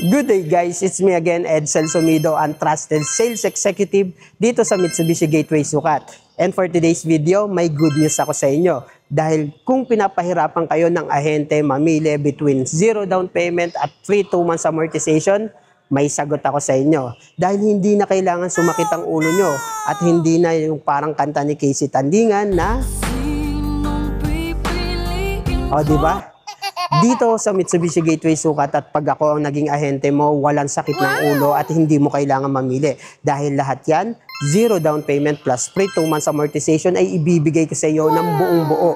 Good day guys, it's me again, Edsel Sumido, ang Trusted Sales Executive dito sa Mitsubishi Gateway Sukat. And for today's video, may good news ako sa inyo. Dahil kung pinapahirapan kayo ng ahente mamili between 0 down payment at free 2 months amortization, may sagot ako sa inyo. Dahil hindi na kailangan sumakit ang ulo nyo at hindi na yung parang kanta ni Casey Tandingan na diba? Dito sa Mitsubishi Gateway Sukat at pag ako ang naging ahente mo, walang sakit ng ulo at hindi mo kailangan mamili. Dahil lahat yan, 0 down payment plus free 2 months amortization ay ibibigay ko sa iyo ng buong buo.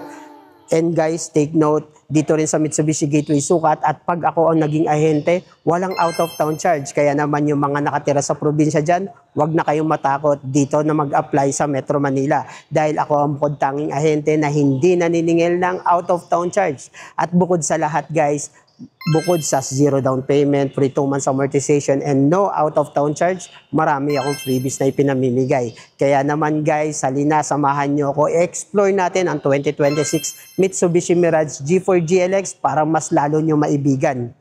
And guys, take note, dito rin sa Mitsubishi Gateway Sukat at pag ako ang naging ahente, walang out of town charge. Kaya naman yung mga nakatira sa probinsya dyan, wag na kayong matakot dito na mag-apply sa Metro Manila. Dahil ako ang bukod tanging ahente na hindi naniningil ng out of town charge. At bukod sa lahat guys, bukod sa 0 down payment, free 2 months amortization, and no out of town charge, marami akong freebies na ipinamimigay. Kaya naman guys, halina, samahan nyo ako, explore natin ang 2026 Mitsubishi Mirage G4 GLX para mas lalo nyo maibigan.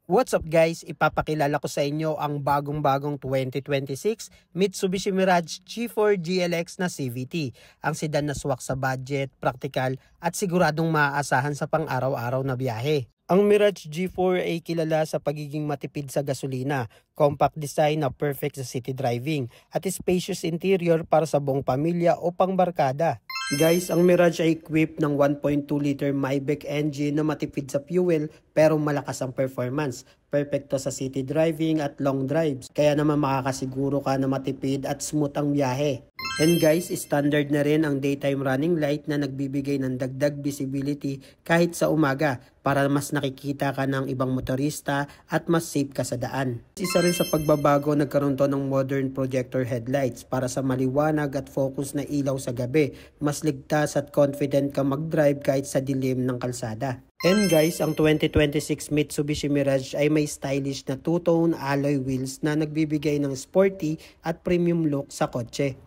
What's up guys? Ipapakilala ko sa inyo ang bagong-bagong 2026 Mitsubishi Mirage G4 GLX na CVT. Ang sedan na swak sa budget, praktikal at siguradong maaasahan sa pang-araw-araw na biyahe. Ang Mirage G4 ay kilala sa pagiging matipid sa gasolina, compact design na perfect sa city driving, at spacious interior para sa buong pamilya o pangbarkada. Guys, ang Mirage ay equipped ng 1.2 liter Maybach engine na matipid sa fuel pero malakas ang performance. Perfecto sa city driving at long drives. Kaya naman makakasiguro ka na matipid at smooth ang biyahe. And guys, standard na rin ang daytime running light na nagbibigay ng dagdag visibility kahit sa umaga para mas nakikita ka ng ibang motorista at mas safe ka sa daan. Isa rin sa pagbabago, nagkaroon to ng modern projector headlights para sa maliwanag at focus na ilaw sa gabi. Mas ligtas at confident ka mag-drive kahit sa dilim ng kalsada. And guys, ang 2026 Mitsubishi Mirage ay may stylish na two-tone alloy wheels na nagbibigay ng sporty at premium look sa kotse.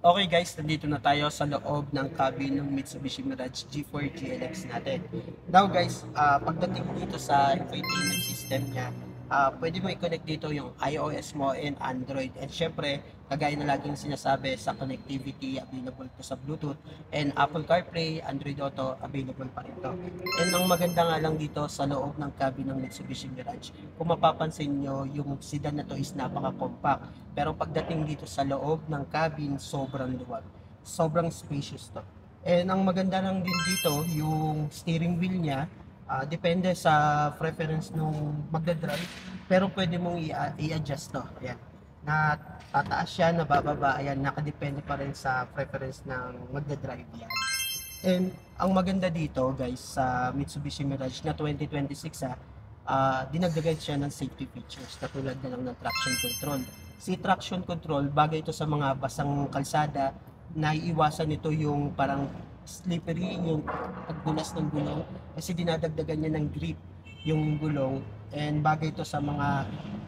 Okay guys, nandito na tayo sa loob ng cabin ng Mitsubishi Mirage G4 GLX natin. Now guys, pagdating dito sa infotainment system niya, pwede mo i-connect dito yung iOS mo and Android. And syempre, kagaya na laging sinasabi sa connectivity, available to sa Bluetooth. And Apple CarPlay, Android Auto, available pa rin to. And ang maganda nga lang dito sa loob ng cabin ng Mitsubishi Mirage, kung mapapansin nyo, yung sedan na to is napaka-compact. Pero pagdating dito sa loob ng cabin, sobrang luwag. Sobrang spacious to. And ang maganda lang din dito, yung steering wheel niya, depende sa preference nung magdadrive, pero pwede mong i-adjust to. Ayan. Na tataas siya, nabababa, ayan, nakadepende pa rin sa preference ng magdadrive yan. And ang maganda dito guys sa Mitsubishi Mirage na 2026 dinagdagan siya ng safety features katulad na lang ng traction control. Si traction control, bagay ito sa mga basang kalsada, naiiwasan nito yung parang slippery, yung pagbulas ng gulong kasi dinadagdagan niya ng grip yung gulong, and bagay ito sa mga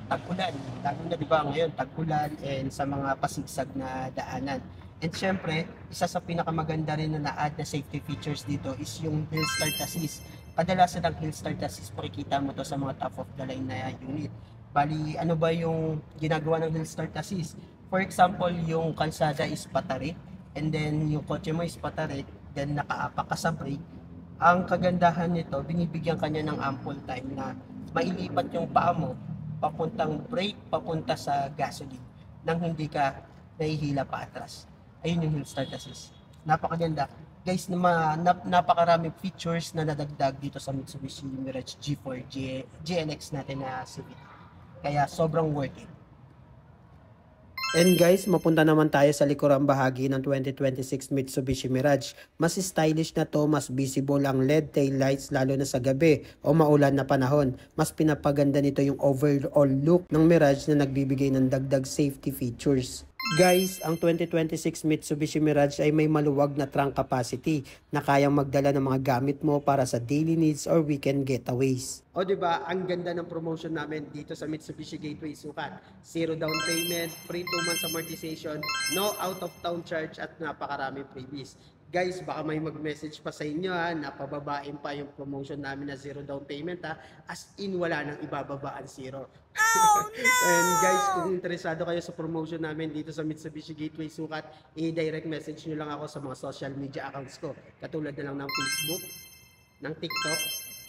tag-ulan, lalo na diba ngayon tag-ulan and sa mga pasigsag na daanan. And syempre, isa sa pinakamaganda rin na na-add na safety features dito is yung hill start assist. Kadalasan ng hill start assist, makikita mo to sa mga top of the line na unit. Bali, ano ba yung ginagawa ng hill start assist? For example, yung kalsada is patarik, and then yung kotse mo is patarik, then nakaapak ka sa brake. Ang kagandahan nito, binibigyan kanya ng ample time na mailipat yung paa mo papuntang brake, papunta sa gasoline nang hindi ka nahihila pa atras. Ayun yung hill start assist. Napakaganda. Guys, napakaraming features na nadagdag dito sa Mitsubishi Mirage G4 GLX natin na CVT. Kaya sobrang worth it. And guys, mapunta naman tayo sa likurang bahagi ng 2026 Mitsubishi Mirage. Mas stylish na to, mas visible ang LED tail lights lalo na sa gabi o maulan na panahon. Mas pinapaganda nito yung overall look ng Mirage na nagbibigay ng dagdag safety features. Guys, ang 2026 Mitsubishi Mirage ay may maluwag na trunk capacity na kayang magdala ng mga gamit mo para sa daily needs or weekend getaways. O di ba, ang ganda ng promotion namin dito sa Mitsubishi Gateway Sukat. Zero down payment, free 2 months amortization, no out of town charge at napakarami freebies. Guys, baka may mag-message pa sa inyo ha, napababain pa yung promotion namin na zero down payment ha, as in wala nang ibababaan zero. Oh, no! And guys, kung interesado kayo sa promotion namin dito sa Mitsubishi Gateway Sukat, i-direct message nyo lang ako sa mga social media accounts ko. Katulad na lang ng Facebook, ng TikTok,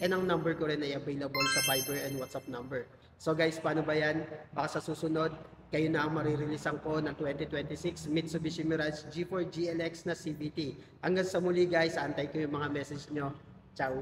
and ang number ko rin ay available sa Viber and WhatsApp number. So guys, paano ba yan? Baka sa susunod, kayo na ang marireleasan ko ng 2026 Mitsubishi Mirage G4 GLX na CVT. Hanggang sa muli guys, antay ko yung mga message nyo. Ciao!